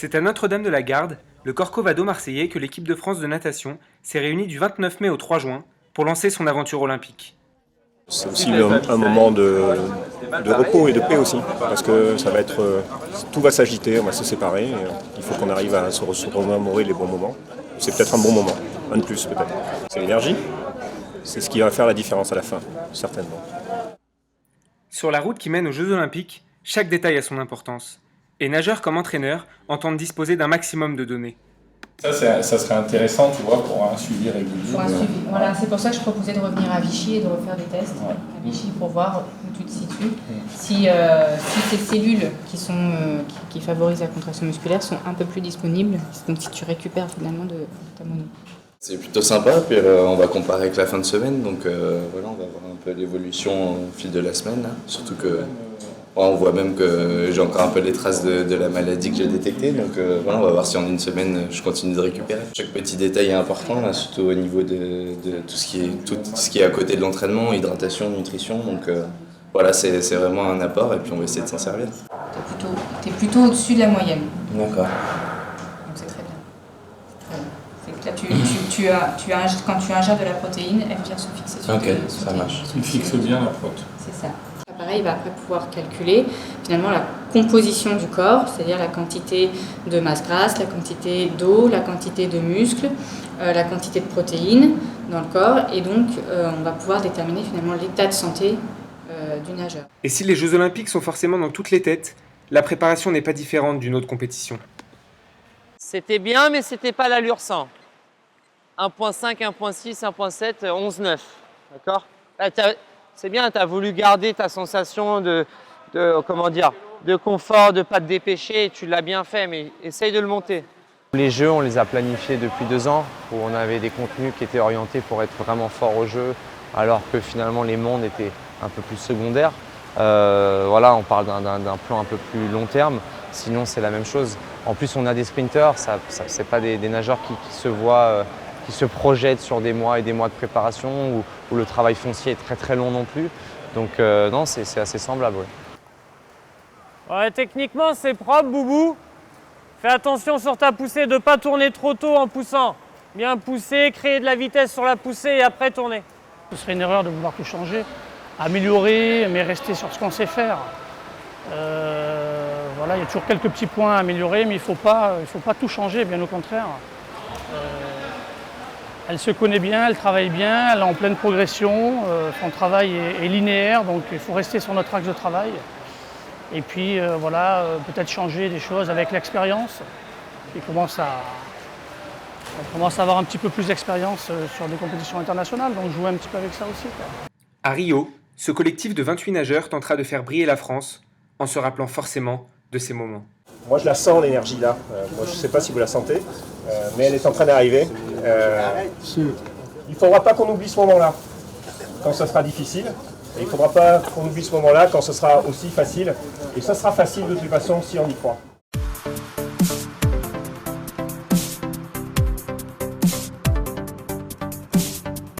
C'est à Notre-Dame-de-la-Garde, le Corcovado marseillais, que l'équipe de France de natation s'est réunie du 29 mai au 3 juin pour lancer son aventure olympique. C'est aussi un moment de repos et de paix aussi, parce que ça va être, tout va s'agiter, on va se séparer, et il faut qu'on arrive à se remémorer les bons moments. C'est peut-être un bon moment, un de plus peut-être. C'est l'énergie, c'est ce qui va faire la différence à la fin, certainement. Sur la route qui mène aux Jeux Olympiques, chaque détail a son importance. Et nageurs comme entraîneurs entendent disposer d'un maximum de données. Ça serait intéressant, tu vois, pour un suivi régulier. Pour un suivi. Voilà, c'est pour ça que je proposais de revenir à Vichy et de refaire des tests à Vichy pour voir où tu te situes. Si ces cellules qui favorisent la contraction musculaire sont un peu plus disponibles, donc si tu récupères finalement de ta mono. C'est plutôt sympa, puis on va comparer avec la fin de semaine, donc voilà, on va voir un peu l'évolution au fil de la semaine, hein. Surtout que on voit même que j'ai encore un peu les traces de la maladie que j'ai détectée, donc voilà, on va voir si en une semaine je continue de récupérer. Chaque petit détail est important, là, surtout au niveau de tout ce qui est à côté de l'entraînement, hydratation, nutrition, donc voilà, c'est vraiment un apport et puis on va essayer de s'en servir. T'es plutôt au-dessus de la moyenne. D'accord. Donc c'est très bien. C'est que là, quand tu ingères de la protéine, elle vient se fixer sur Ok, tes, ça marche. Tu fixes bien la prote. C'est ça. Pareil, il va après pouvoir calculer finalement la composition du corps, c'est-à-dire la quantité de masse grasse, la quantité d'eau, la quantité de muscles, la quantité de protéines dans le corps, et donc on va pouvoir déterminer finalement l'état de santé du nageur. Et si les Jeux Olympiques sont forcément dans toutes les têtes, la préparation n'est pas différente d'une autre compétition. C'était bien, mais c'était pas l'allure 100. 1.5, 1.6, 1.7, 11.9. D'accord ? Là, c'est bien, tu as voulu garder ta sensation de confort, de ne pas te dépêcher, tu l'as bien fait, mais essaye de le monter. Les jeux, on les a planifiés depuis 2 ans, où on avait des contenus qui étaient orientés pour être vraiment forts au jeu, alors que finalement les mondes étaient un peu plus secondaires. Voilà, on parle d'un plan un peu plus long terme, sinon c'est la même chose. En plus, on a des sprinters, c'est pas des nageurs qui se voient, qui se projettent sur des mois et des mois de préparation, où le travail foncier est très très long non plus. Donc non, c'est assez semblable. Ouais. Ouais, techniquement, c'est propre, Boubou. Fais attention sur ta poussée, de ne pas tourner trop tôt en poussant. Bien pousser, créer de la vitesse sur la poussée et après tourner. Ce serait une erreur de vouloir tout changer, améliorer, mais rester sur ce qu'on sait faire. Voilà, il y a toujours quelques petits points à améliorer, mais il faut pas tout changer, bien au contraire. Elle se connaît bien, elle travaille bien, elle est en pleine progression, son travail est linéaire, donc il faut rester sur notre axe de travail. Et puis voilà, peut-être changer des choses avec l'expérience. On commence à avoir un petit peu plus d'expérience sur des compétitions internationales, donc jouer un petit peu avec ça aussi, quoi. À Rio, ce collectif de 28 nageurs tentera de faire briller la France en se rappelant forcément de ces moments. Moi je la sens l'énergie là, moi je ne sais pas si vous la sentez, mais elle est en train d'arriver. Il ne faudra pas qu'on oublie ce moment-là, quand ce sera difficile. Et il ne faudra pas qu'on oublie ce moment-là quand ce sera aussi facile. Et ça sera facile de toute façon si on y croit.